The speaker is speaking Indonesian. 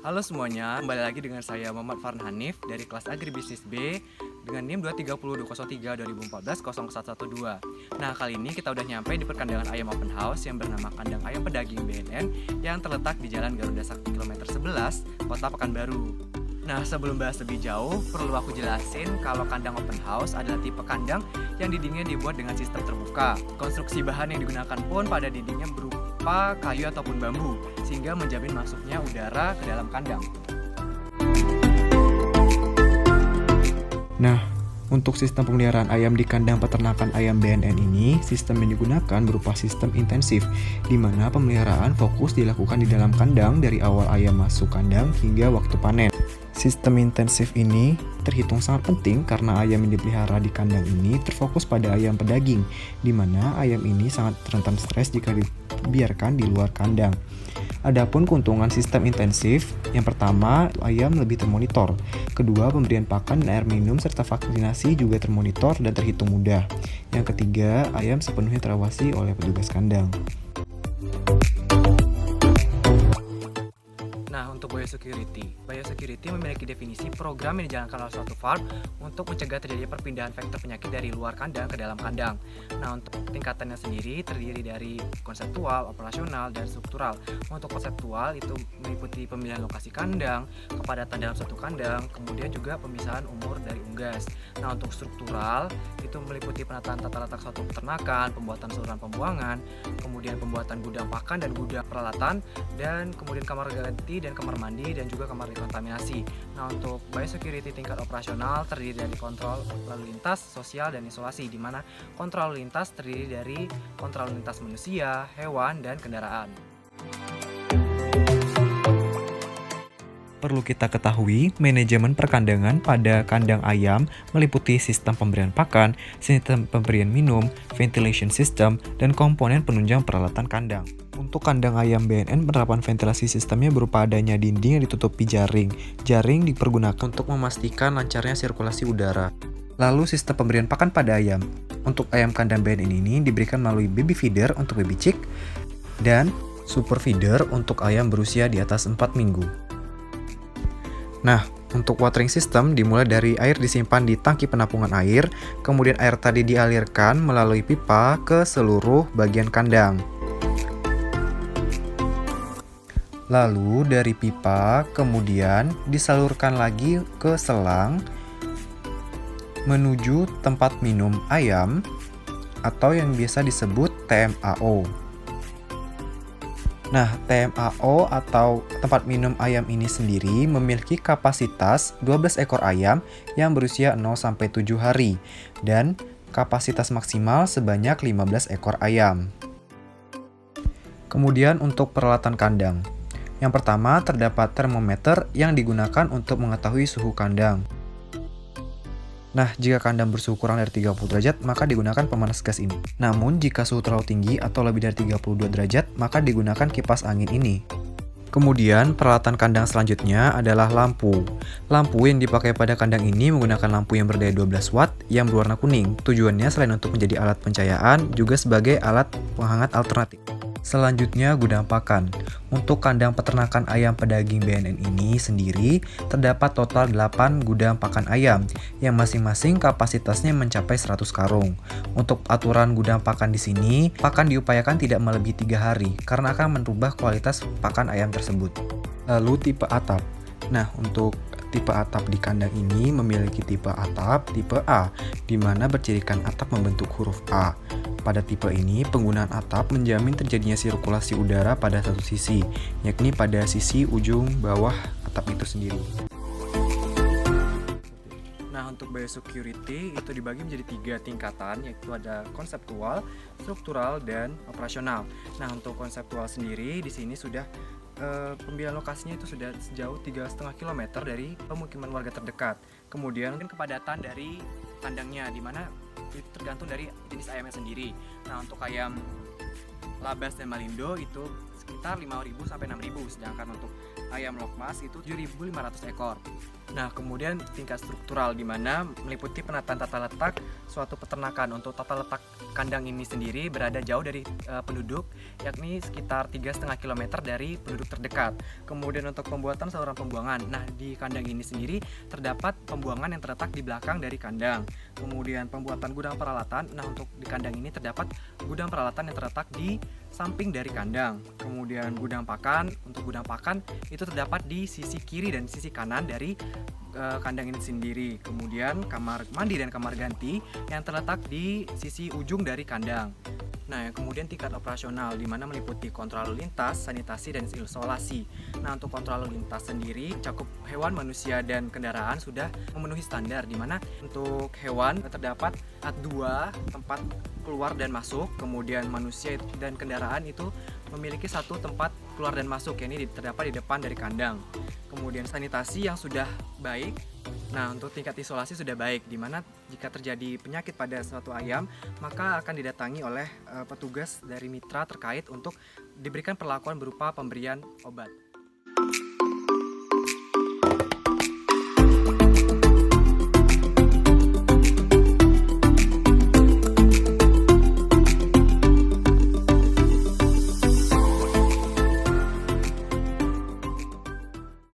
Halo semuanya, kembali lagi dengan saya Muhammad Farhan Hanif dari kelas Agribisnis B dengan NIM 2302030140112. Nah, kali ini kita udah nyampe di perkandangan ayam open house yang bernama Kandang Ayam Pedaging BNN yang terletak di Jalan Garuda Sakti kilometer 11, Kota Pekanbaru. Nah, sebelum bahas lebih jauh, perlu aku jelasin kalau kandang open house adalah tipe kandang yang dindingnya dibuat dengan sistem terbuka. Konstruksi bahan yang digunakan pun pada dindingnya berupa kayu ataupun bambu, sehingga menjamin masuknya udara ke dalam kandang. Nah, untuk sistem pemeliharaan ayam di kandang peternakan ayam BNN ini, sistem yang digunakan berupa sistem intensif, di mana pemeliharaan fokus dilakukan di dalam kandang dari awal ayam masuk kandang hingga waktu panen. Sistem intensif ini terhitung sangat penting karena ayam yang dipelihara di kandang ini terfokus pada ayam pedaging, di mana ayam ini sangat rentan stres jika dibiarkan di luar kandang. Adapun keuntungan sistem intensif, yang pertama, ayam lebih termonitor. Kedua, pemberian pakan dan air minum serta vaksinasi juga termonitor dan terhitung mudah. Yang ketiga, ayam sepenuhnya terawasi oleh petugas kandang. Nah, untuk biosecurity. Biosecurity memiliki definisi program yang dijalankan oleh suatu farm untuk mencegah terjadinya perpindahan vektor penyakit dari luar kandang ke dalam kandang. Nah, untuk tingkatannya sendiri terdiri dari konseptual, operasional, dan struktural. Untuk konseptual itu meliputi pemilihan lokasi kandang, kepadatan dalam satu kandang, kemudian juga pemisahan umur dari unggas. Nah, untuk struktural itu meliputi penataan tata letak suatu peternakan, pembuatan saluran pembuangan, kemudian pembuatan gudang pakan dan gudang peralatan, dan kemudian kamar ganti dan kamar mandi dan juga kamar dekontaminasi. Nah, untuk biosecurity tingkat operasional terdiri dari kontrol lalu lintas, sosial, dan isolasi, di mana kontrol lalu lintas terdiri dari kontrol lalu lintas manusia, hewan, dan kendaraan. Perlu kita ketahui, manajemen perkandangan pada kandang ayam meliputi sistem pemberian pakan, sistem pemberian minum, ventilation system, dan komponen penunjang peralatan kandang. Untuk kandang ayam BNN, penerapan ventilasi sistemnya berupa adanya dinding yang ditutupi jaring. Jaring dipergunakan untuk memastikan lancarnya sirkulasi udara. Lalu sistem pemberian pakan pada ayam. Untuk ayam kandang BNN ini diberikan melalui baby feeder untuk baby chick dan super feeder untuk ayam berusia di atas 4 minggu. Nah, untuk watering system dimulai dari air disimpan di tangki penampungan air, kemudian air tadi dialirkan melalui pipa ke seluruh bagian kandang. Lalu dari pipa kemudian disalurkan lagi ke selang menuju tempat minum ayam atau yang biasa disebut TMAO. Nah, TMAO atau tempat minum ayam ini sendiri memiliki kapasitas 12 ekor ayam yang berusia 0-7 hari dan kapasitas maksimal sebanyak 15 ekor ayam. Kemudian untuk peralatan kandang. Yang pertama terdapat termometer yang digunakan untuk mengetahui suhu kandang. Nah, jika kandang bersuhu kurang dari 30 derajat, maka digunakan pemanas gas ini. Namun, jika suhu terlalu tinggi atau lebih dari 32 derajat, maka digunakan kipas angin ini. Kemudian, peralatan kandang selanjutnya adalah lampu. Lampu yang dipakai pada kandang ini menggunakan lampu yang berdaya 12 watt yang berwarna kuning. Tujuannya selain untuk menjadi alat pencahayaan, juga sebagai alat penghangat alternatif. Selanjutnya, gudang pakan. Untuk kandang peternakan ayam pedaging BNN ini sendiri, terdapat total 8 gudang pakan ayam, yang masing-masing kapasitasnya mencapai 100 karung. Untuk aturan gudang pakan di sini, pakan diupayakan tidak melebihi 3 hari, karena akan merubah kualitas pakan ayam tersebut. Lalu tipe atap. Nah, untuk tipe atap di kandang ini memiliki tipe atap tipe A, di mana bercirikan atap membentuk huruf A. Pada tipe ini, penggunaan atap menjamin terjadinya sirkulasi udara pada satu sisi, yakni pada sisi ujung bawah atap itu sendiri. Nah, untuk biosecurity itu dibagi menjadi 3 tingkatan, yaitu ada konseptual, struktural, dan operasional. Nah, untuk konseptual sendiri di sini sudah pemilihan lokasinya itu sudah sejauh 3,5 km dari pemukiman warga terdekat. Kemudian kepadatan dari kandangnya, di mana itu tergantung dari jenis ayamnya sendiri. Nah, untuk ayam Labas dan Malindo itu sekitar 5.000 sampai 6.000, sedangkan untuk ayam Lokmas itu 7.500 ekor. Nah, kemudian tingkat struktural di mana meliputi penataan tata letak suatu peternakan. Untuk tata letak kandang ini sendiri berada jauh dari penduduk, yakni sekitar 3,5 km dari penduduk terdekat. Kemudian untuk pembuatan saluran pembuangan. Nah, di kandang ini sendiri terdapat pembuangan yang terletak di belakang dari kandang. Kemudian pembuatan gudang peralatan. Nah, untuk di kandang ini terdapat gudang peralatan yang terletak di samping dari kandang. Kemudian gudang pakan. Untuk gudang pakan itu terdapat di sisi kiri dan sisi kanan dari kandang ini sendiri. Kemudian kamar mandi dan kamar ganti yang terletak di sisi ujung dari kandang. Nah, yang kemudian tingkat operasional di mana meliputi kontrol lalu lintas, sanitasi, dan isolasi. Nah, untuk kontrol lalu lintas sendiri cakup hewan, manusia, dan kendaraan sudah memenuhi standar di mana untuk hewan terdapat 2 tempat keluar dan masuk, kemudian manusia dan kendaraan itu memiliki 1 tempat keluar dan masuk, yakni terdapat di depan dari kandang. Kemudian sanitasi yang sudah baik. Nah, untuk tingkat isolasi sudah baik, di mana jika terjadi penyakit pada suatu ayam, maka akan didatangi oleh petugas dari mitra terkait untuk diberikan perlakuan berupa pemberian obat.